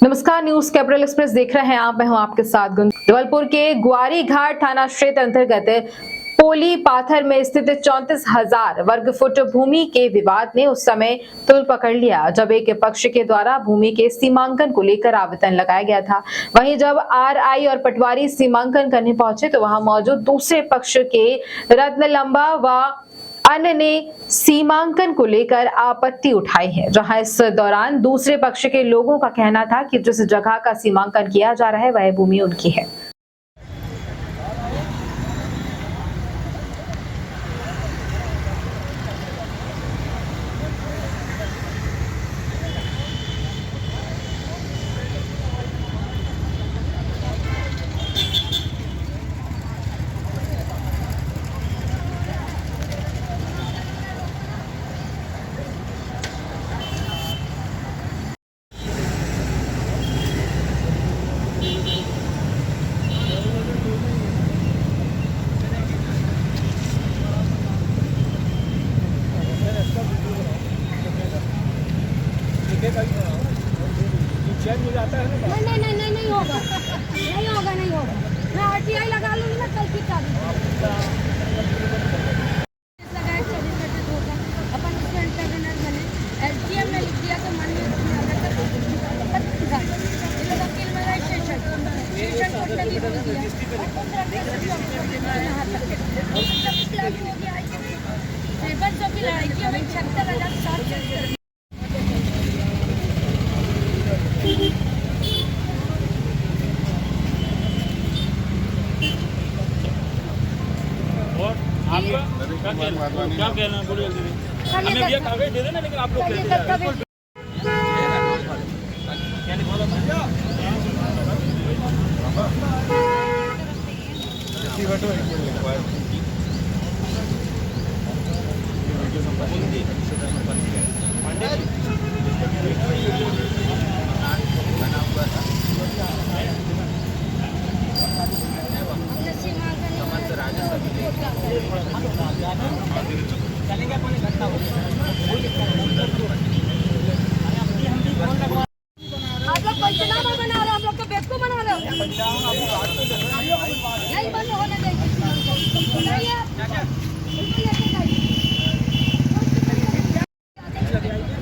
नमस्कार, news capital express देख रहे हैं आप। मैं हूं आपके साथ गुंज। जबलपुर के ग्वारी घाट थाना क्षेत्र अंतर्गत पोली पाथर में स्थित 34,000 वर्ग फुट भूमि के विवाद ने उस समय तूल पकड़ लिया जब एक पक्ष के द्वारा भूमि के सीमांकन को लेकर आवेदन लगाया गया था। वहीं जब आरआई और पटवारी सीमांकन करने पहुंचे तो वहां मौजूद दूसरे पक्ष के रत्नलंबा व अन्य ने सीमांकन को लेकर आपत्ति उठाई है, जहां इस दौरान दूसरे पक्ष के लोगों का कहना था कि जिस जगह का सीमांकन किया जा रहा है वह भूमि उनकी है। नहीं होगा, नहीं होगा। मैं आरटीआई लगा लूंगी ना कल की तारीख लगाए 24 घंटे होगा। अपन उसको इंटरनल बने एसडीएम ने लिख दिया तो मान लीजिए वकील स्टेशन कोर्ट ने भी बोल दिया हो गया लेबर जो भी लड़ाई की हमें 76,700 क्या कहना बोलिए हमें भैया कागज दे देना, लेकिन आप लोग चलेंगे अपन इकट्ठा हो आप लोग पंचनामा बना रहे हो, हम लोग तो बेवकूफ बना रहे हो। नहीं बंद होने देंगे।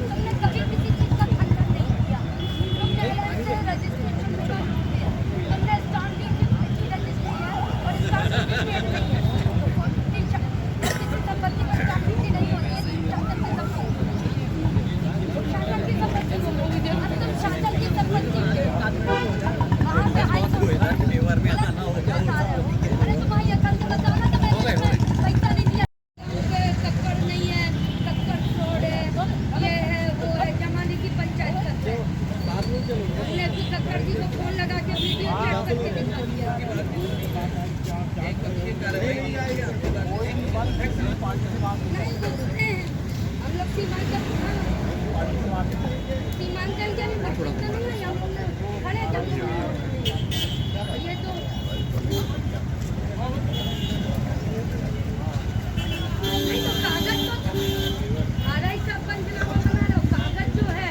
तुमने कभी किसी चीज का खंडन नहीं किया। तुमने रजिस्ट्रेशन तुमने स्टाम्प ड्यूटी रजिस्ट्री है और स्टाम्प ड्यूटी नहीं है। किसी संपत्ति पर स्टाम्प ड्यूटी नहीं होती है। शासन की संपत्ति तुम शासन की संपत्ति वहाँ पे आई तो अरे तुम्हारी अकल से बताओ ना तो पैसा नहीं दिया। टक्कर नहीं है, टक्कर फ्रॉड है, ये है वो है, जमाने की पंचायत करते हैं। हमने तो टक्कर जी को फोन लगा के वीडियो चेक करके दिखा दिया। नहीं दूसरे हैं हम लोग सीमांकन के भी बच्चे नहीं है हम लोग खड़े जब ये तो नहीं तो कागज तो आरआई साहब पंचनामा बना रहे हो। कागज जो है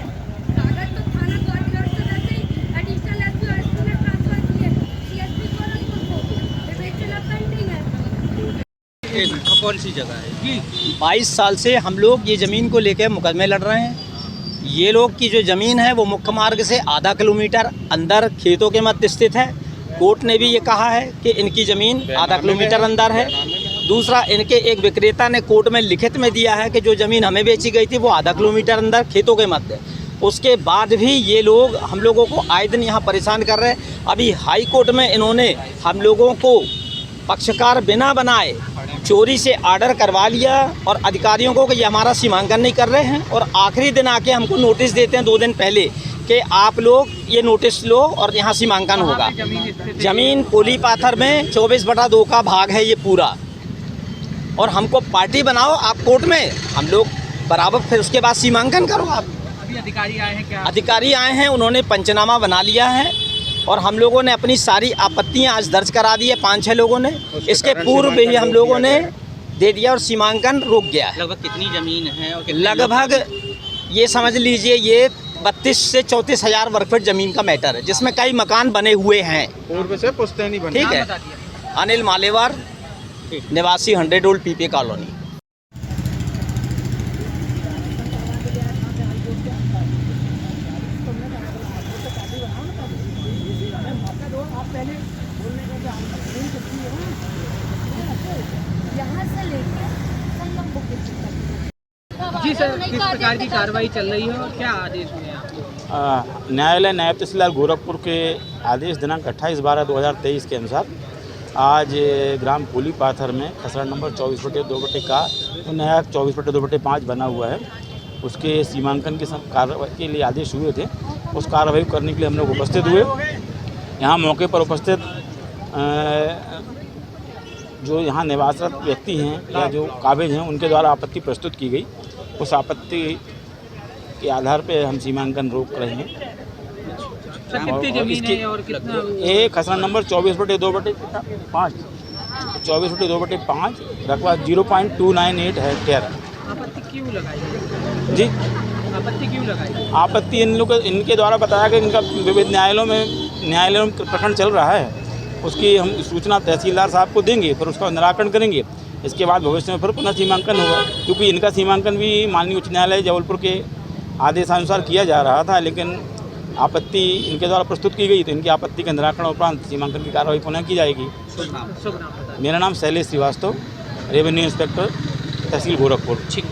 कागज तो थाना ग्वारीघाट से वैसे ही एडिशनल एसपी और एसपी ने ट्रांसफर किए सीएसपी को उनको रिवेचना पेंडिंग है। कौन सी जगह है? 22 साल से हम लोग ये ज़मीन को लेकर मुकदमे लड़ रहे हैं। ये लोग की जो ज़मीन है वो मुख्य मार्ग से आधा किलोमीटर अंदर खेतों के मध्य स्थित है। कोर्ट ने भी ये कहा है कि इनकी ज़मीन आधा किलोमीटर अंदर है। दूसरा, इनके एक विक्रेता ने कोर्ट में लिखित में दिया है कि जो ज़मीन हमें बेची गई थी वो आधा किलोमीटर अंदर खेतों के मध्य। उसके बाद भी ये लोग हम लोगों को आए दिन यहाँ परेशान कर रहे हैं। अभी हाई कोर्ट में इन्होंने हम लोगों को पक्षकार बिना बनाए चोरी से आर्डर करवा लिया और अधिकारियों को कि ये हमारा सीमांकन नहीं कर रहे हैं, और आखिरी दिन आके हमको नोटिस देते हैं 2 दिन पहले कि आप लोग ये नोटिस लो और यहाँ सीमांकन होगा। ज़मीन पोली पाथर में 24/2 का भाग है ये पूरा, और हमको पार्टी बनाओ आप कोर्ट में, हम लोग बराबर फिर उसके बाद सीमांकन करो आप। अभी अधिकारी आए हैं क्या? अधिकारी आए हैं, उन्होंने पंचनामा बना लिया है और हम लोगों ने अपनी सारी आपत्तियां आज दर्ज करा दी है 5-6 लोगों ने। इसके पूर्व भी हम लोगों ने दे दिया और सीमांकन रुक गया है। लगभग कितनी ज़मीन है? और लगभग ये समझ लीजिए ये 32 से 34 हज़ार वर्ग फीट जमीन का मैटर है, जिसमें कई मकान बने हुए हैं। पूर्व से पुश्तैनी बनी। ठीक है। अनिल मालेवार, निवासी 100 ओल्ड पीपी कॉलोनी। यहाँ से लेकर संगम बुक जी सर, किस प्रकार की कार्रवाई चल रही है और क्या आदेश हुए हैं आपको? न्यायालय नायब तहसीलदार गोरखपुर के आदेश दिनांक 28/12/2023 के अनुसार आज ग्राम पोली पाथर में खसरा नंबर 24/2 का नया 24/2/5 बना हुआ है, उसके सीमांकन की कार्रवाई के लिए आदेश हुए थे। उस कार्रवाई को करने के लिए हम लोग उपस्थित हुए। यहाँ मौके पर उपस्थित जो यहाँ निवासरत व्यक्ति हैं या जो काबिज हैं, उनके द्वारा आपत्ति प्रस्तुत की गई। उस आपत्ति के आधार पे हम सीमांकन रोक रहे हैं। सर, कितनी जमीन है और कितना? ये खसरा नंबर 24/2/5 24/2/5 रकबा 0.298 हेक्टेयर। आपत्ति क्यों लगाई? जी, आपत्ति क्यों लगाई? आपत्ति इनके द्वारा बताया कि इनका विविध न्यायालयों में प्रकरण चल रहा है, उसकी हम सूचना तहसीलदार साहब को देंगे, फिर उसका निराकरण करेंगे। इसके बाद भविष्य में फिर पुनः सीमांकन होगा, क्योंकि इनका सीमांकन भी माननीय उच्च न्यायालय जबलपुर के आदेशानुसार किया जा रहा था, लेकिन आपत्ति इनके द्वारा प्रस्तुत की गई, तो इनकी आपत्ति के निराकरण उपरांत सीमांकन की कार्रवाई पुनः की जाएगी। शुभ नाम। मेरा नाम शैलेश श्रीवास्तव, रेवेन्यू इंस्पेक्टर, तहसील गोरखपुर। ठीक।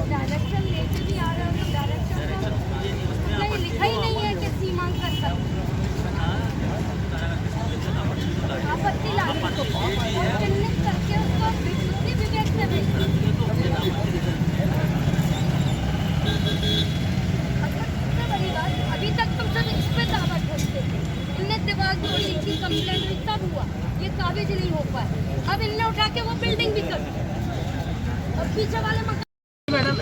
डायरेक्शन लेके भी आ रहे हो, तो डायरेक्शन तो लिखा ही नहीं है कि सीमांकन कर आपत्ति ला रहे हो, और चिन्हित करके उसको बुद्धि विवेक से भेजो। सबसे बड़ी बात, अभी तक तुम सब इस पे दावा ठोकते थे। इनने दीवार तोड़ी थी, कंप्लेंट हुई, तब हुआ, ये काबिज नहीं हो पाए। अब इनने उठा के वो बिल्डिंग भी कर दी और पीछे वाले मकान। मैडम,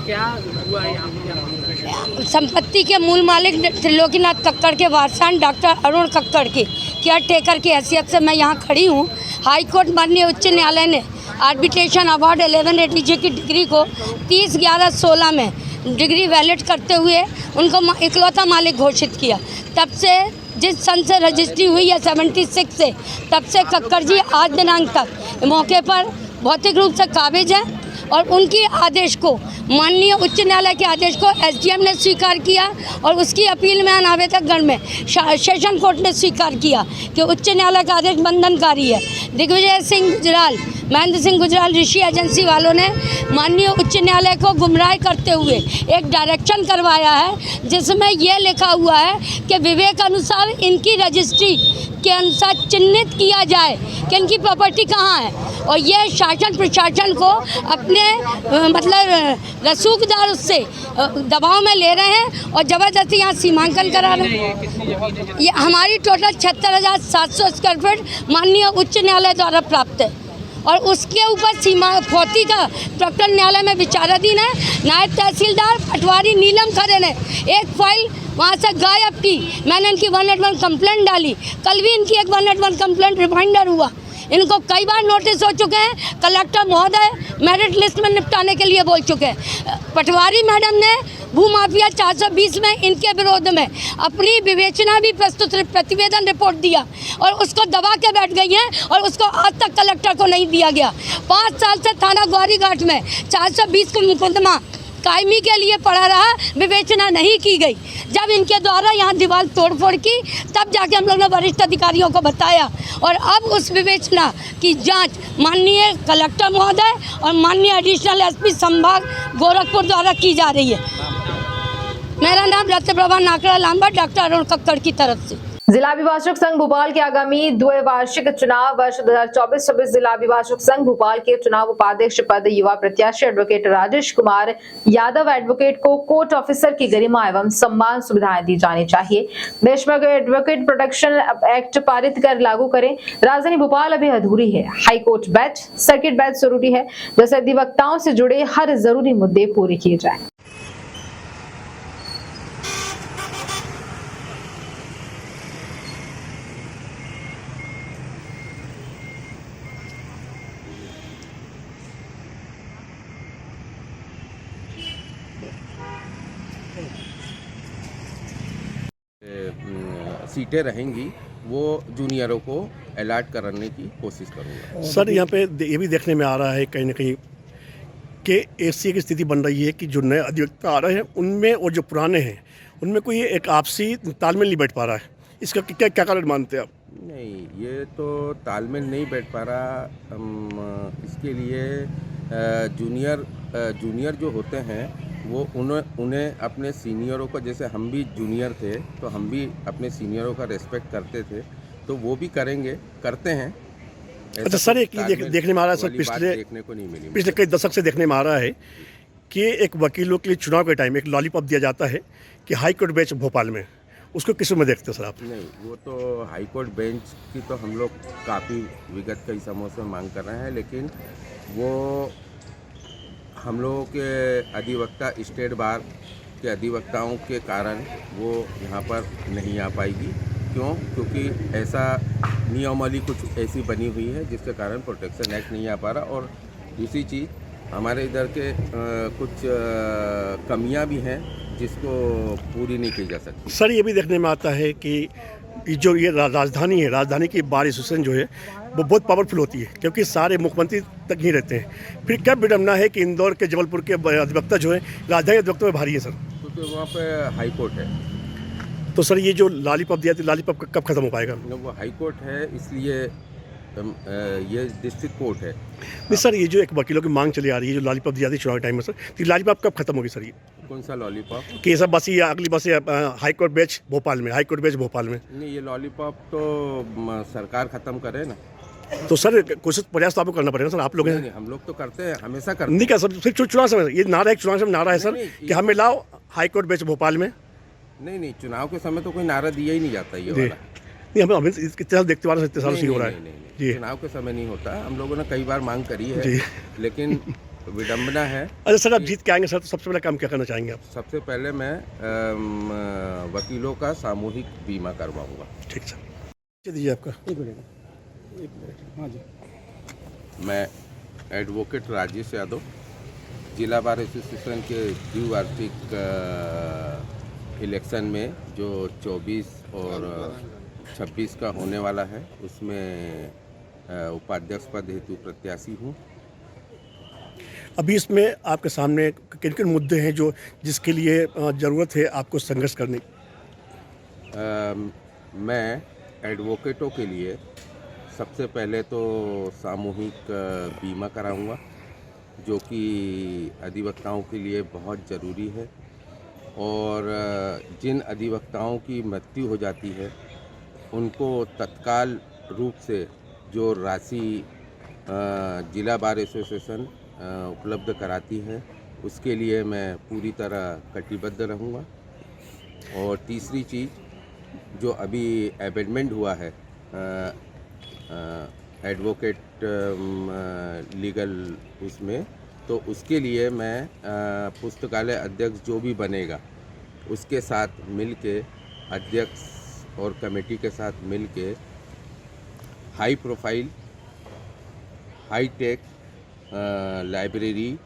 क्या हुआ यहाँ पे? संपत्ति के मूल मालिक त्रिलोकीनाथ कक्कड़ के वारसान डॉक्टर अरुण कक्कड़ की केयर टेकर की हैसियत से मैं यहाँ खड़ी हूँ। हाई कोर्ट माननीय उच्च न्यायालय ने आर्बिट्रेशन अवार्ड 11 ATJ की डिग्री को 30/11/16 में डिग्री वैलिड करते हुए उनको इकलौता मालिक घोषित किया। तब से जिस सन से रजिस्ट्री हुई है 76 से, तब से कक्कड़ जी आज दिनांक तक मौके पर भौतिक रूप से काबिज हैं और उनकी आदेश को, माननीय उच्च न्यायालय के आदेश को SDM ने स्वीकार किया और उसकी अपील में आवेदकगण में सेशन कोर्ट ने स्वीकार किया कि उच्च न्यायालय का आदेश बंधनकारी है। दिग्विजय सिंह गुजराल, महेंद्र सिंह गुजराल ऋषि एजेंसी वालों ने माननीय उच्च न्यायालय को गुमराह करते हुए एक डायरेक्शन करवाया है, जिसमें यह लिखा हुआ है कि विवेक अनुसार इनकी रजिस्ट्री के अनुसार चिन्हित किया जाए कि इनकी प्रॉपर्टी कहाँ है। और ये शासन प्रशासन को अपने मतलब रसूखदार उससे दबाव में ले रहे हैं और ज़बरदस्ती यहाँ सीमांकन करा रहे हैं। ये हमारी टोटल 76,700 स्क्वायर फीट माननीय उच्च न्यायालय द्वारा प्राप्त है और उसके ऊपर सीमा फौती का प्रकरण न्यायालय में विचाराधीन है। नायब तहसीलदार पटवारी नीलम खरे ने एक फाइल वहाँ से गायब की। मैंने इनकी 181 कंप्लेंट डाली, कल भी इनकी एक 181 कंप्लेंट रिमाइंडर हुआ। इनको कई बार नोटिस हो चुके हैं, कलेक्टर महोदय मेरिट लिस्ट में निपटाने के लिए बोल चुके हैं। पटवारी मैडम ने भूमाफिया 420 में इनके विरोध में अपनी विवेचना भी प्रस्तुत प्रतिवेदन रिपोर्ट दिया और उसको दबा के बैठ गई हैं और उसको आज तक कलेक्टर को नहीं दिया गया। 5 साल से थाना ग्वारीघाट में 420 को मुकदमा कायमी के लिए पड़ा रहा, विवेचना नहीं की गई। जब इनके द्वारा यहाँ दीवार तोड़फोड़ की, तब जाके हम लोग ने वरिष्ठ अधिकारियों को बताया और अब उस विवेचना की जांच माननीय कलेक्टर महोदय और माननीय एडिशनल SP संभाग गोरखपुर द्वारा की जा रही है। मेरा नाम रत्नप्रभा नाकड़ा लांबा, डॉक्टर अरुण कक्कड़ की तरफ से। जिला अभिभाषक संघ भोपाल के आगामी द्विवार्षिक चुनाव वर्ष 2024-26 जिला अभिभाषक संघ भोपाल के चुनाव उपाध्यक्ष पद युवा प्रत्याशी एडवोकेट राजेश कुमार यादव एडवोकेट को कोर्ट ऑफिसर की गरिमा एवं सम्मान सुविधाएं दी जानी चाहिए। देश में एडवोकेट प्रोटेक्शन एक्ट पारित कर लागू करें। राजधानी भोपाल अभी अधूरी है। High court bench, circuit bench जरूरी है, जैसे अधिवक्ताओं से जुड़े हर जरूरी मुद्दे पूरे किए जाए। सीटें रहेंगी वो जूनियरों को अलॉट कराने की कोशिश करूँगा। सर यहाँ पे ये भी देखने में आ रहा है कहीं ना कहीं कि ऐसी एक स्थिति बन रही है कि जो नए अधिवक्ता आ रहे हैं उनमें और जो पुराने हैं उनमें कोई एक आपसी तालमेल नहीं बैठ पा रहा है। इसका क्या क्या कारण मानते हैं आप? नहीं, ये तो तालमेल नहीं बैठ पा रहा। इसके लिए जूनियर जो होते हैं वो उन्हें अपने सीनियरों को, जैसे हम भी जूनियर थे तो हम भी अपने सीनियरों का रिस्पेक्ट करते थे, तो वो भी करते हैं। अच्छा सर, एक देखने में आ रहा है सर, देखने को नहीं मिली पिछले कई दशक से देखने में आ रहा है कि एक वकीलों के लिए चुनाव के टाइम एक लॉलीपॉप दिया जाता है कि हाई कोर्ट बेंच भोपाल में, उसको किस में देखते हैं सर आप? नहीं, वो तो हाई कोर्ट बेंच की तो हम लोग काफ़ी विगत कई समयों से मांग कर रहे हैं, लेकिन वो हम लोगों के अधिवक्ता स्टेट बार के अधिवक्ताओं के कारण वो यहाँ पर नहीं आ पाएगी। क्यों? क्योंकि ऐसा नियमावली कुछ ऐसी बनी हुई है जिसके कारण प्रोटेक्शन एक्ट नहीं आ पा रहा। और दूसरी चीज़, हमारे इधर के कुछ कमियां भी हैं जिसको पूरी नहीं की जा सकती। सर ये भी देखने में आता है कि जो ये राजधानी है, राजधानी की बार एसोसिएशन जो है वो बहुत पावरफुल होती है क्योंकि सारे मुख्यमंत्री तक ही रहते हैं। फिर क्या विडम्बना है कि इंदौर के, जबलपुर के अधिवक्ता जो है राजधानी अधिवक्ता में भारी है सर, क्योंकि वहाँ पे हाई कोर्ट है। तो सर ये जो लॉलीपॉप दिया था, लॉलीपॉप कब खत्म हो पाएगा? वो हाई कोर्ट है, इसलिए ये डिस्ट्रिक्ट कोर्ट है। नहीं सर, ये जो एक वकीलों की मांग चली आ रही है, जो लॉलीपॉप दिया थी चुनाव टाइम में सर, तो लॉलीपॉप कब खत्म होगी सर? ये कौन सा लॉलीपॉप? कि सब बस ये अगली बस हाई कोर्ट बेंच भोपाल में, हाई कोर्ट बेंच भोपाल में। नहीं, ये लॉलीपॉप तो सरकार ख़त्म करे ना। तो सर कोशिश प्रयास तो आपको करना पड़ेगा सर, आप लोग हैं। नहीं, हम लोग तो करते हैं, हमेशा करते हैं। नहीं क्या सर, सिर्फ चुनाव समय ये नारा, एक चुनाव समय नारा है सर कि हमें लाओ हाई कोर्ट बेंच भोपाल में। नहीं, चुनाव के समय तो कोई नारा दिया ही नहीं जाता ये वाला। नहीं, हमें कितने साल देखते वाला, 7 साल से हो रहा है जी। चुनाव के समय नहीं होता, हम लोगों ने कई बार मांग करी है, लेकिन विडम्बना है। अच्छा सर, आप जीत के आएंगे सर तो सबसे पहले काम क्या करना चाहेंगे आप? सबसे पहले मैं वकीलों का सामूहिक बीमा करवाऊंगा। ठीक सर, दीजिए आपका। हाँ जी। मैं एडवोकेट राजेश यादव, जिला बार एसोसिएशन के द्विवार्षिक इलेक्शन में जो 24 और 26 का होने वाला है उसमें उपाध्यक्ष पद हेतु प्रत्याशी हूँ। अभी इसमें आपके सामने किन किन मुद्दे हैं जो जिसके लिए ज़रूरत है आपको संघर्ष करने? मैं एडवोकेटों के लिए सबसे पहले तो सामूहिक बीमा कराऊंगा, जो कि अधिवक्ताओं के लिए बहुत ज़रूरी है। और जिन अधिवक्ताओं की मृत्यु हो जाती है उनको तत्काल रूप से जो राशि जिला बार एसोसिएशन उपलब्ध कराती है उसके लिए मैं पूरी तरह कटिबद्ध रहूँगा। और तीसरी चीज़, जो अभी अमेंडमेंट हुआ है एडवोकेट लीगल उसमें, तो उसके लिए मैं पुस्तकालय अध्यक्ष जो भी बनेगा उसके साथ मिलके, अध्यक्ष और कमेटी के साथ मिलके high profile, high tech library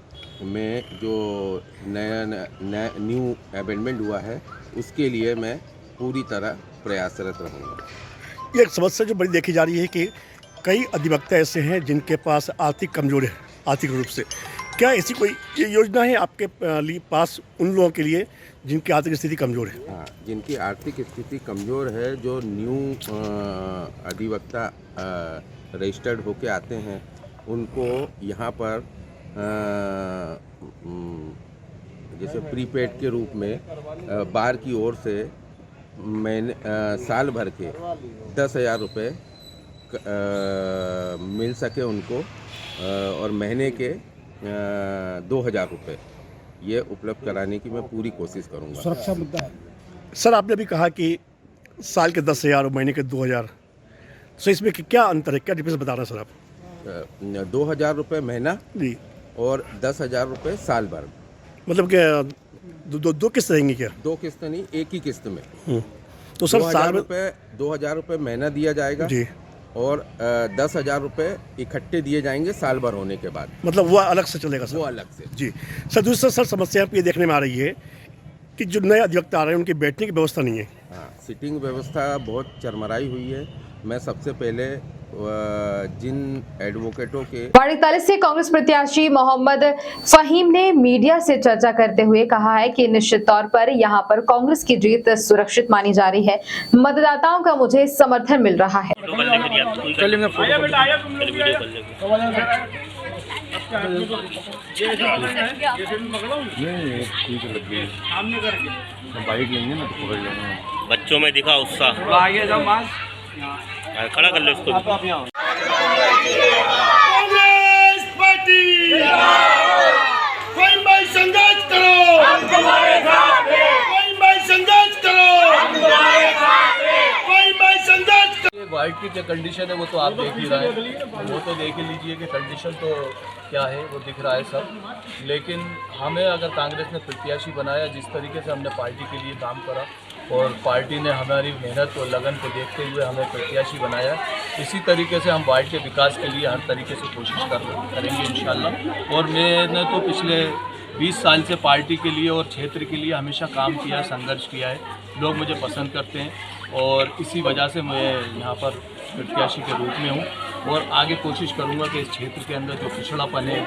में जो नया न्यू अमेंडमेंट हुआ है उसके लिए मैं पूरी तरह प्रयासरत रहूँगा। ये एक समस्या जो बड़ी देखी जा रही है कि कई अधिवक्ता ऐसे हैं जिनके पास आर्थिक कमजोर है, आर्थिक रूप से। क्या ऐसी कोई योजना है आपके पास उन लोगों के लिए जिनकी आर्थिक स्थिति कमज़ोर है? हाँ, जिनकी आर्थिक स्थिति कमज़ोर है, जो न्यू अधिवक्ता रजिस्टर्ड होके आते हैं, उनको यहाँ पर जैसे प्रीपेड के रूप में बार की ओर से मैंने साल भर के 10,000 रुपये मिल सके उनको, और महीने के 2,000 रुपये ये उपलब्ध कराने की मैं पूरी कोशिश करूंगा। सुरक्षा मुद्दा है सर, आपने अभी कहा कि साल के 10,000 और महीने के 2,000, तो इसमें क्या अंतर है, क्या डिफरेंस बता रहे हैं सर आप? 2,000 रुपये महीना जी और 10,000 रुपये साल भर। मतलब क्या दो किस्त रहेंगी क्या? 2 किस्त नहीं, एक ही किस्त में। तो सर साल 2,000 रुपये महीना दिया जाएगा जी, और 10,000 रुपये इकट्ठे दिए जाएंगे साल भर होने के बाद। मतलब वो अलग से चलेगा सर? वो अलग से जी सर। दूसरा सर समस्या ये देखने में आ रही है कि जो नए अधिवक्ता आ रहे हैं उनकी बैठने की व्यवस्था नहीं है। हाँ, सीटिंग व्यवस्था बहुत चरमराई हुई है। मैं सबसे पहले जिन एडवोकेटों के 41 से कांग्रेस प्रत्याशी मोहम्मद फहीम ने मीडिया से चर्चा करते हुए कहा है कि निश्चित तौर पर यहां पर कांग्रेस की जीत सुरक्षित मानी जा रही है। मतदाताओं का मुझे समर्थन मिल रहा है। बच्चों में दिखा उत्साह, आगे जाओ मास खड़ा कर लो उसको। कांग्रेस पार्टी कोई भाई संघर्ष करो, कोई भाई संघर्ष करो, कोई भाई संघर्ष करो। वाइट की क्या कंडीशन है वो तो आप देख ही रहे हैं, वो तो देख ही लीजिए कि कंडीशन तो क्या है वो दिख रहा है सब। लेकिन हमें अगर कांग्रेस ने प्रत्याशी बनाया, जिस तरीके से हमने पार्टी के लिए काम करा और पार्टी ने हमारी मेहनत और लगन को देखते हुए हमें प्रत्याशी बनाया, इसी तरीके से हम वाइट के विकास के लिए हर तरीके से कोशिश करेंगे इंशाल्लाह। और मैंने तो पिछले 20 साल से पार्टी के लिए और क्षेत्र के लिए हमेशा काम किया है, संघर्ष किया है। लोग मुझे पसंद करते हैं और इसी वजह से मैं यहाँ पर प्रत्याशी के रूप में हूँ और आगे कोशिश करूँगा कि इस क्षेत्र के अंदर जो पिछड़ापन है,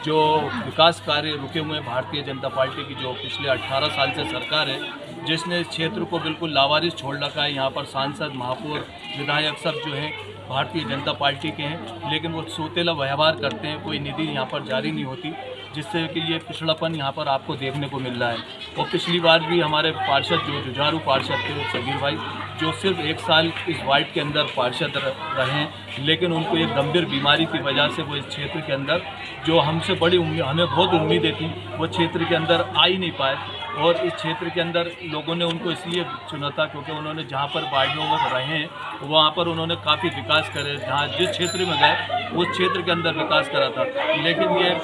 जो विकास कार्य रुके हुए हैं भारतीय जनता पार्टी की, जो पिछले 18 साल से सरकार है जिसने इस क्षेत्र को बिल्कुल लावारिस छोड़ रखा है। यहाँ पर सांसद, महापौर, विधायक सब जो हैं भारतीय जनता पार्टी के हैं, लेकिन वो सोतेला व्यवहार करते हैं, कोई निधि यहाँ पर जारी नहीं होती, जिससे कि ये पिछड़ापन यहाँ पर आपको देखने को मिल रहा है। और पिछली बार भी हमारे पार्षद जो जुझारू पार्षद थे सगीर भाई, जो सिर्फ 1 साल इस वार्ड के अंदर पार्षद रहे हैं, लेकिन उनको एक गंभीर बीमारी की वजह से वो इस क्षेत्र के अंदर जो हमसे बड़ी उम्मीद, हमें बहुत उम्मीदें थी, वो क्षेत्र के अंदर आ ही नहीं पाए। और इस क्षेत्र के अंदर लोगों ने उनको इसलिए चुना था क्योंकि उन्होंने जहाँ पर वार्डों में रहे हैं वहाँ पर उन्होंने काफ़ी विकास करे, जहाँ जिस क्षेत्र में गए उस क्षेत्र के अंदर विकास करा था। लेकिन ये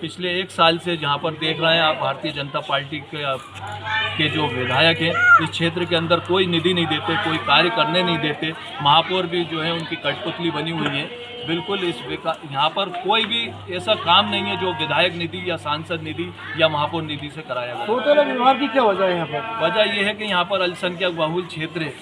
पिछले 1 साल से जहाँ पर देख रहे हैं आप, भारतीय जनता पार्टी के जो विधायक हैं इस क्षेत्र के अंदर कोई निधि नहीं देते, कोई कार्य करने नहीं देते। महापौर भी जो है उनकी कठपुतली बनी हुई है। बिल्कुल यहाँ पर कोई भी ऐसा काम नहीं है जो विधायक निधि या सांसद निधि या महापौर निधि से कराया गया। टोटल विभाग की क्या वजह है यहाँ पर? वजह यह है कि यहाँ पर अल्पसंख्यक बहुल क्षेत्र है,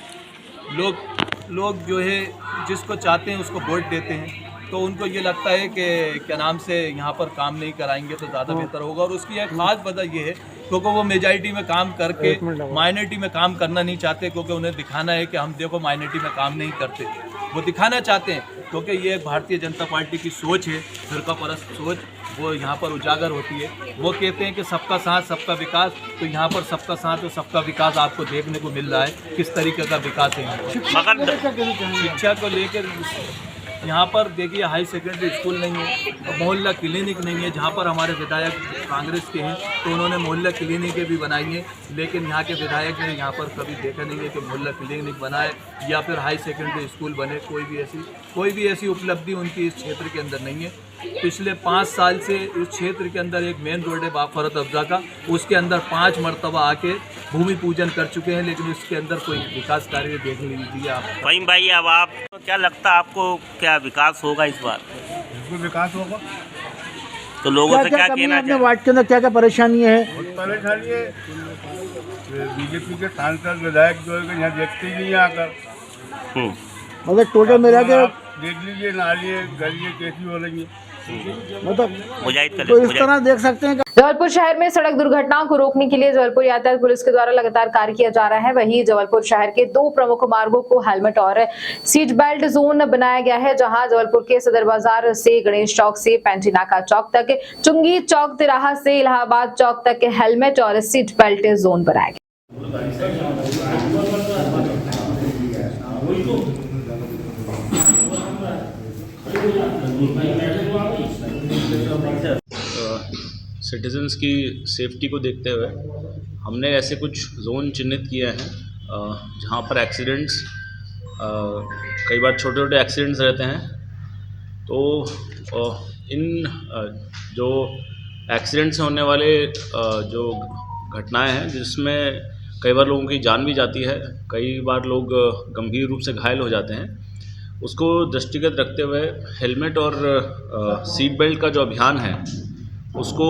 लोग जो है जिसको चाहते हैं उसको वोट देते हैं, तो उनको ये लगता है कि क्या नाम से यहाँ पर काम नहीं कराएंगे तो ज़्यादा बेहतर होगा। और उसकी एक ख़ास वजह ये है क्योंकि वो मेजॉरिटी में काम करके माइनॉरिटी में काम करना नहीं चाहते, क्योंकि उन्हें दिखाना है कि हम देखो माइनॉरिटी में काम नहीं करते, वो दिखाना चाहते हैं। क्योंकि ये भारतीय जनता पार्टी की सोच है, फिरका परस्त सोच, वो यहाँ पर उजागर होती है। वो कहते हैं कि सबका साथ सबका विकास, तो यहाँ पर सबका साथ और सबका विकास आपको देखने को मिल रहा है किस तरीके का विकास है। शिक्षा को लेकर यहाँ पर देखिए हाई सेकेंडरी स्कूल नहीं है, मोहल्ला क्लिनिक नहीं है। जहाँ पर हमारे विधायक कांग्रेस के हैं तो उन्होंने मोहल्ला क्लिनिकें भी बनाई हैं, लेकिन यहाँ के विधायक ने यहाँ पर कभी देखा नहीं है कि मोहल्ला क्लिनिक बनाए या फिर हाई सेकेंडरी स्कूल बने। कोई भी ऐसी उपलब्धि उनकी इस क्षेत्र के अंदर नहीं है। पिछले 5 साल से इस क्षेत्र के अंदर एक मेन रोड है बाफरत अफजा का, उसके अंदर 5 मरतबा आके भूमि पूजन कर चुके हैं, लेकिन उसके अंदर कोई विकास कार्य देख लीजिए आप। फहीम भाई, अब आप क्या लगता है, आपको क्या विकास होगा इस बार? बिल्कुल विकास होगा। तो लोगों से क्या कहना चाहिए? वार्ड के अंदर क्या क्या परेशानी है? परेशानी है बीजेपी के सांसद विधायक जो है यहाँ देखते ही नहीं आकर। मतलब टोटल मिला के देख लीजिए नाली गलियाँ कैसी हो रही है, मतलब मुजाहिद तो इस तरह देख सकते हैं। जबलपुर शहर में सड़क दुर्घटनाओं को रोकने के लिए जबलपुर यातायात पुलिस के द्वारा लगातार कार्य किया जा रहा है। वहीं जबलपुर शहर के 2 प्रमुख मार्गों को हेलमेट और सीट बेल्ट जोन बनाया गया है, जहां जबलपुर के सदर बाजार से गणेश चौक से पेंटीनाका चौक तक, चुंगी चौक तिराहा से इलाहाबाद चौक तक हेलमेट और सीट बेल्ट जोन बनाया गया। सिटीजन्स की सेफ्टी को देखते हुए हमने ऐसे कुछ जोन चिन्हित किए हैं जहाँ पर एक्सीडेंट्स, कई बार छोटे छोटे एक्सीडेंट्स रहते हैं। तो इन जो एक्सीडेंट से होने वाले जो घटनाएं हैं जिसमें कई बार लोगों की जान भी जाती है, कई बार लोग गंभीर रूप से घायल हो जाते हैं, उसको दृष्टिगत रखते हुए हेलमेट और सीट बेल्ट का जो अभियान है उसको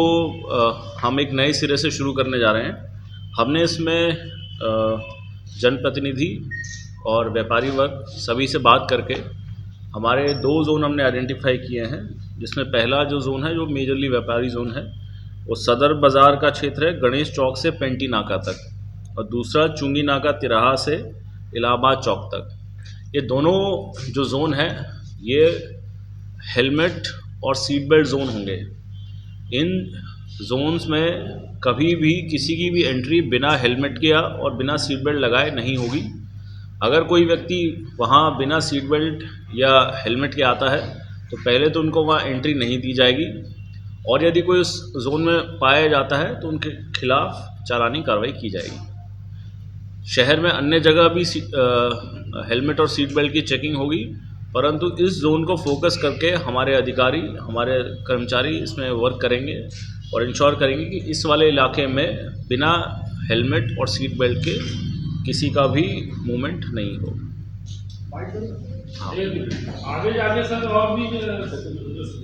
हम एक नए सिरे से शुरू करने जा रहे हैं। हमने इसमें जनप्रतिनिधि और व्यापारी वर्ग सभी से बात करके हमारे 2 जोन हमने आइडेंटिफाई किए हैं, जिसमें पहला जो जोन है जो मेजरली व्यापारी जोन है वो सदर बाज़ार का क्षेत्र है, गणेश चौक से पेंटी नाका तक, और दूसरा चुंगी नाका तिराहा से इलाहाबाद चौक तक। ये दोनों जो जोन है ये हेलमेट और सीट बेल्ट जोन होंगे। इन जोन्स में कभी भी किसी की भी एंट्री बिना हेलमेट किया और बिना सीट बेल्ट लगाए नहीं होगी। अगर कोई व्यक्ति वहाँ बिना सीट बेल्ट या हेलमेट के आता है तो पहले तो उनको वहाँ एंट्री नहीं दी जाएगी, और यदि कोई उस जोन में पाया जाता है तो उनके खिलाफ चालानी कार्रवाई की जाएगी। शहर में अन्य जगह भी हेलमेट और सीट बेल्ट की चेकिंग होगी, परंतु इस जोन को फोकस करके हमारे अधिकारी, हमारे कर्मचारी इसमें वर्क करेंगे और इंश्योर करेंगे कि इस वाले इलाके में बिना हेलमेट और सीट बेल्ट के किसी का भी मूवमेंट नहीं हो।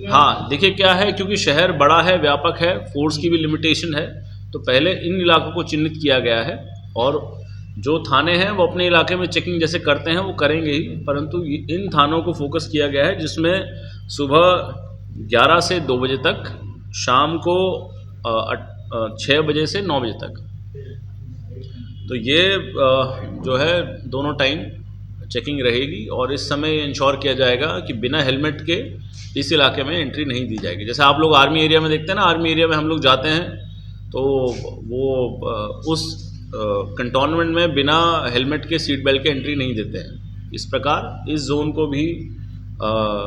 हाँ, देखिए क्या है, क्योंकि शहर बड़ा है, व्यापक है, फोर्स की भी लिमिटेशन है, तो पहले इन इलाकों को चिन्हित किया गया है और जो थाने हैं वो अपने इलाके में चेकिंग जैसे करते हैं वो करेंगे ही, परंतु इन थानों को फोकस किया गया है जिसमें सुबह 11 से 2 बजे तक, शाम को 6 बजे से 9 बजे तक। तो ये जो है दोनों टाइम चेकिंग रहेगी और इस समय इंश्योर किया जाएगा कि बिना हेलमेट के इस इलाके में एंट्री नहीं दी जाएगी। जैसे आप लोग आर्मी एरिया में देखते हैं ना, आर्मी एरिया में हम लोग जाते हैं तो वो उस कंटोनमेंट में बिना हेलमेट के सीट बेल्ट के एंट्री नहीं देते हैं। इस प्रकार इस जोन को भी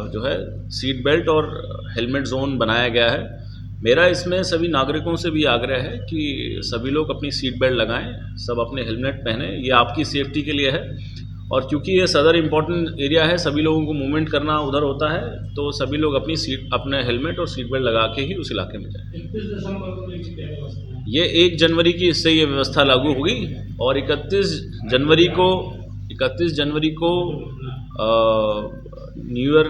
जो है सीट बेल्ट और हेलमेट जोन बनाया गया है। मेरा इसमें सभी नागरिकों से भी आग्रह है कि सभी लोग अपनी सीट बेल्ट लगाएं, सब अपने हेलमेट पहने, ये आपकी सेफ्टी के लिए है। और क्योंकि ये सदर इम्पोर्टेंट एरिया है, सभी लोगों को मूवमेंट करना उधर होता है, तो सभी लोग अपने हेलमेट और सीट बेल्ट लगा के ही उस इलाके में जाएं। ये 1 जनवरी की इससे ये व्यवस्था लागू होगी और 31 जनवरी को न्यू ईयर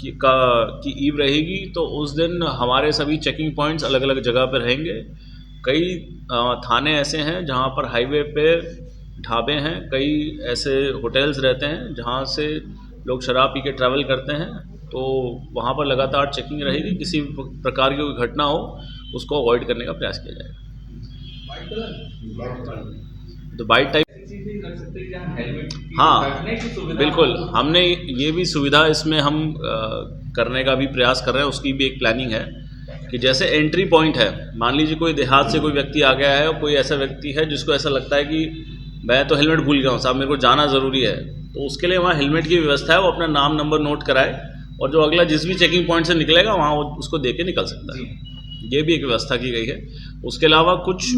की ईव रहेगी, तो उस दिन हमारे सभी चेकिंग पॉइंट्स अलग अलग जगह पर रहेंगे। कई थाने ऐसे हैं जहां पर हाईवे पे ढाबे हैं, कई ऐसे होटल्स रहते हैं जहां से लोग शराब पी के ट्रैवल करते हैं, तो वहां पर लगातार चेकिंग रहेगी। किसी प्रकार की कोई घटना हो उसको अवॉइड करने का प्रयास किया जाएगा। तो बाइट टाइप, हाँ बिल्कुल, हमने ये भी सुविधा इसमें हम करने का भी प्रयास कर रहे हैं। उसकी भी एक प्लानिंग है कि जैसे एंट्री पॉइंट है, मान लीजिए कोई देहात से कोई व्यक्ति आ गया है और कोई ऐसा व्यक्ति है जिसको ऐसा लगता है कि मैं तो हेलमेट भूल गया हूँ साहब, मेरे को जाना ज़रूरी है, तो उसके लिए वहाँ हेलमेट की व्यवस्था है। वो अपना नाम नंबर नोट कराए और जो अगला जिस भी चेकिंग पॉइंट से निकलेगा वहाँ वो उसको दे के निकल सकता है। ये भी एक व्यवस्था की गई है। उसके अलावा कुछ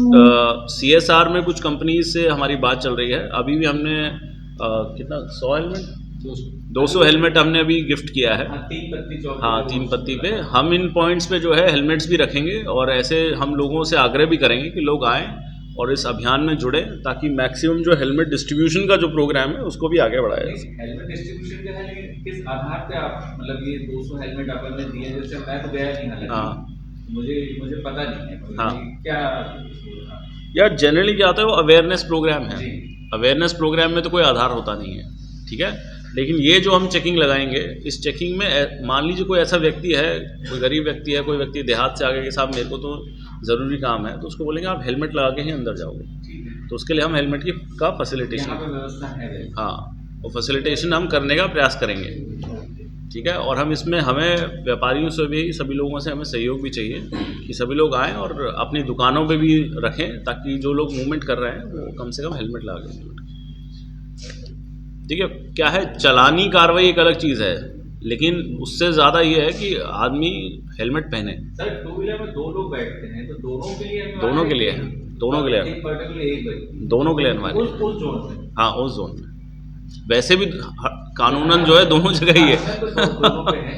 CSR में कुछ कंपनीज से हमारी बात चल रही है। अभी भी हमने कितना 100 हेलमेट 200 हेलमेट हमने अभी गिफ्ट किया है। हाँ, 3 पत्ती पे हम इन पॉइंट्स पे जो है हेलमेट्स भी रखेंगे और ऐसे हम लोगों से आग्रह भी करेंगे कि लोग आएँ और इस अभियान में जुड़े, ताकि मैक्सिमम जो हेलमेट डिस्ट्रीब्यूशन का जो प्रोग्राम है उसको भी आगे बढ़ाया जाए। हेलमेट डिस्ट्रीब्यूशन का है, लेकिन किस आधार पे आप मतलब ये 200 हेलमेट आपने दिए? जैसे मैं तो गया नहीं, हालांकि मुझे पता नहीं है। हाँ, क्या यार जनरली क्या होता है, वो अवेयरनेस प्रोग्राम है। अवेयरनेस प्रोग्राम में तो कोई आधार होता नहीं है, ठीक है। लेकिन ये जो हम चेकिंग लगाएंगे, इस चेकिंग में मान लीजिए कोई ऐसा व्यक्ति है, कोई गरीब व्यक्ति है, कोई व्यक्ति देहात से आ गया कि साहब मेरे को तो ज़रूरी काम है, तो उसको बोलेंगे आप हेलमेट लगा के ही अंदर जाओगे। तो उसके लिए हम हेलमेट का फैसिलिटेशन, हाँ, वो फैसिलिटेशन हम करने का प्रयास करेंगे, ठीक है। और हम इसमें हमें व्यापारियों से भी, सभी लोगों से हमें सहयोग भी चाहिए कि सभी लोग आएँ और अपनी दुकानों पे भी रखें, ताकि जो लोग मूवमेंट कर रहे हैं वो कम से कम हेलमेट लगा के। ठीक है, क्या है, चलानी कार्रवाई एक अलग चीज़ है, लेकिन उससे ज़्यादा ये है कि आदमी हेलमेट पहने। सर, 2 व्हीलर में 2 लोग बैठते हैं, तो दोनों के लिए है, दोनों के लिए दोनों के लिए अनिवार्य, उस जोन में। हाँ, उस जोन में। वैसे भी कानूनन जो है दोनों जगह ही है। दोनों पे है।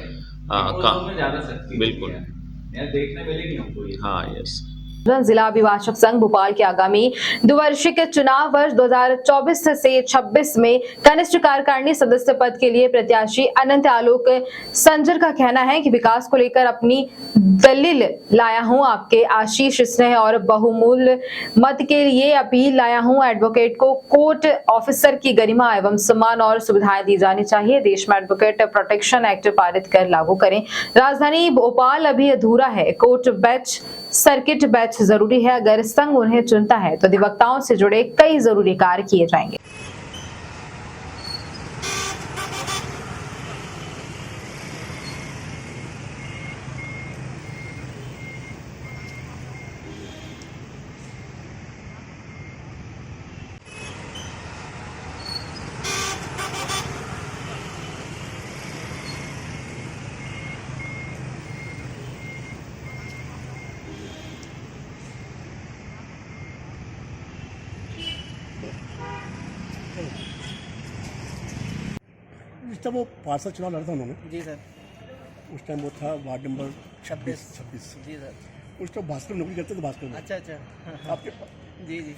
हाँ, ज़्यादा सख्ती बिल्कुल देखने मिलेगी हमको ये। हाँ, यस। जिला अभिभाषक संघ भोपाल के आगामी द्विवार्षिक चुनाव वर्ष 2024 से 26 में कनिष्ठ कार्यकारिणी सदस्य पद के लिए प्रत्याशी अनंत आलोक संजर का कहना है कि विकास को लेकर अपनी दलील लाया हूं, आपके आशीष स्नेह और बहुमूल्य मत के लिए अपील लाया हूं। एडवोकेट को कोर्ट ऑफिसर की गरिमा एवं सम्मान और सुविधाएं दी जानी चाहिए। देश में एडवोकेट प्रोटेक्शन एक्ट पारित कर लागू करें। राजधानी भोपाल अभी अधूरा है, कोर्ट बेंच सर्किट बेंच जरूरी है। अगर संघ उन्हें चुनता है तो अधिवक्ताओं से जुड़े कई जरूरी कार्य किए जाएंगे। जिस टाइम वो पार्षद चुनाव लड़ा था उन्होंने, जी सर। उस टाइम वो था वार्ड नंबर 26। जी सर। उस टाइम भास्कर नौकरी करते थे, भास्कर में। अच्छा अच्छा। आपके जी जी।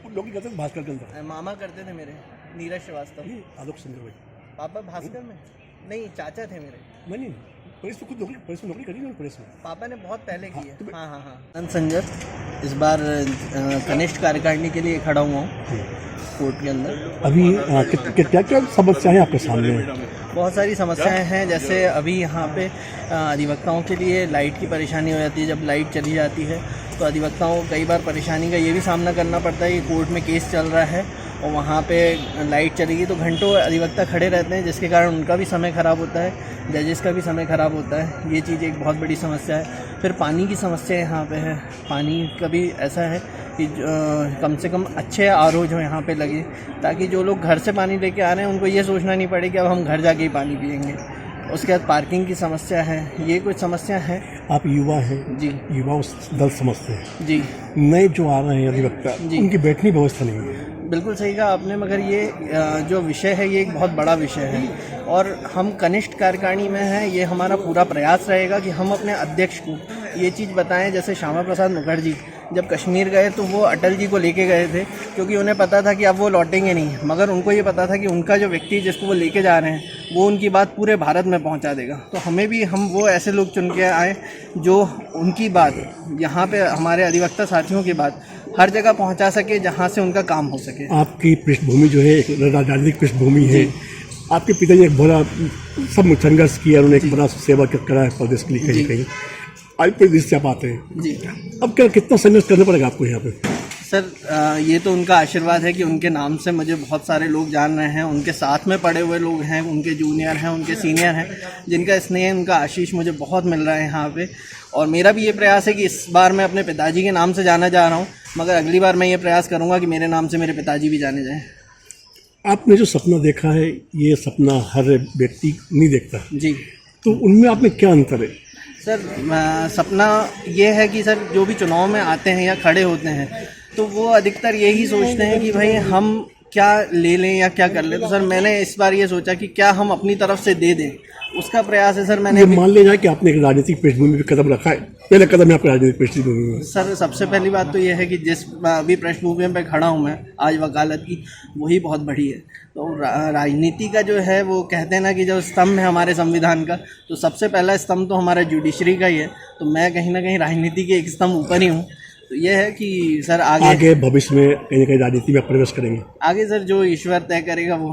वो नौकरी करते थे भास्कर के अंदर। मामा करते थे मेरे, नीरज श्रीवास्तव। नहीं, आलोक संजर भाई। पापा भास्कर में नहीं, चाचा थे मेरे। नहीं, पुलिस में खुद नौकरी, पुलिस में नौकरी करी ना पुलिस में। पापा ने बहुत पहले की है। हाँ हाँ हाँ। अनंत संजर इस बार कनिष्ठ कार्यकारिणी के लिए खड़ा हुआ हूँ कोर्ट के अंदर। अभी क्या क्या समस्याएं आपके सामने हैं? बहुत सारी समस्याएं हैं, जैसे अभी यहाँ पे अधिवक्ताओं के लिए लाइट की परेशानी हो जाती है। जब लाइट चली जाती है तो अधिवक्ताओं को कई बार परेशानी का ये भी सामना करना पड़ता है कि कोर्ट में केस चल रहा है और वहाँ पे लाइट चलेगी तो घंटों अधिवक्ता खड़े रहते हैं, जिसके कारण उनका भी समय ख़राब होता है, जजेस का भी समय ख़राब होता है। ये चीज़ एक बहुत बड़ी समस्या है। फिर पानी की समस्या यहाँ पे है। पानी का भी ऐसा है कि कम से कम अच्छे आरओ जो यहाँ पे लगे, ताकि जो लोग घर से पानी लेके आ रहे हैं उनको ये सोचना नहीं पड़े कि अब हम घर जाके ही पानी पिएंगे। उसके बाद पार्किंग की समस्या है। ये कुछ समस्या है। आप युवा हैं जी, युवा दल समझते हैं जी। नए जो आ रहे हैं अधिवक्ता, उनकी बैठने की व्यवस्था नहीं है। बिल्कुल सही कहा आपने, मगर ये जो विषय है ये एक बहुत बड़ा विषय है और हम कनिष्ठ कार्यकारिणी में हैं। ये हमारा पूरा प्रयास रहेगा कि हम अपने अध्यक्ष को ये चीज़ बताएं। जैसे श्यामा प्रसाद मुखर्जी जब कश्मीर गए तो वो अटल जी को लेके गए थे, क्योंकि उन्हें पता था कि अब वो लौटेंगे नहीं, मगर उनको ये पता था कि उनका जो व्यक्ति जिसको वो लेके जा रहे हैं वो उनकी बात पूरे भारत में पहुंचा देगा। तो हमें भी हम वो ऐसे लोग चुन के आए जो उनकी बात यहाँ पे, हमारे अधिवक्ता साथियों की बात हर जगह पहुंचा सके जहां से उनका काम हो सके। आपकी पृष्ठभूमि जो है एक राजनीतिक पृष्ठभूमि है। आपके पिताजी एक बड़ा सब संघर्ष किया, उन्होंने एक बड़ा सेवा करा है प्रदेश के लिए कहीं कहीं। आज परिदृश्य से आप आते हैं जी, अब क्या कितना संघर्ष करना पड़ेगा आपको यहाँ पे? सर ये तो उनका आशीर्वाद है कि उनके नाम से मुझे बहुत सारे लोग जान रहे हैं, उनके साथ में पड़े हुए लोग हैं, उनके जूनियर हैं, उनके सीनियर हैं, जिनका स्नेह, उनका आशीष मुझे बहुत मिल रहा है यहाँ पे। और मेरा भी ये प्रयास है कि इस बार मैं अपने पिताजी के नाम से जाना जा रहा हूँ, मगर अगली बार मैं ये प्रयास करूँगा कि मेरे नाम से मेरे पिताजी भी जाने जाएँ। आपने जो सपना देखा है ये सपना हर व्यक्ति नहीं देखता जी, तो उनमें आप में क्या अंतर है? सर सपना ये है कि सर जो भी चुनाव में आते हैं या खड़े होते हैं तो वो अधिकतर यही सोचते हैं कि भाई हम क्या ले लें या क्या कर लें। तो सर मैंने इस बार ये सोचा कि क्या हम अपनी तरफ से दे दें, उसका प्रयास है सर। मैंने मान लिया जाए कि आपने एक राजनीतिक पृष्ठभूमि पे कदम रखा है, पहले कदम है आपका राजनीतिक पृष्ठभूमि में। सर सबसे पहली बात तो ये है कि जिस अभी पृष्ठभूमि पे खड़ा हूँ मैं आज वकालत की, वही बहुत बड़ी है। तो राजनीति का जो है वो कहते हैं ना कि जो स्तंभ है हमारे संविधान का, तो सबसे पहला स्तंभ तो हमारा जुडिशरी का ही है। तो मैं कहीं ना कहीं राजनीति के एक स्तंभ ऊपर ही हूँ। तो ये है कि सर आगे भविष्य में कहीं ना कहीं राजनीति में प्रवेश करेंगे। आगे सर जो ईश्वर तय करेगा वो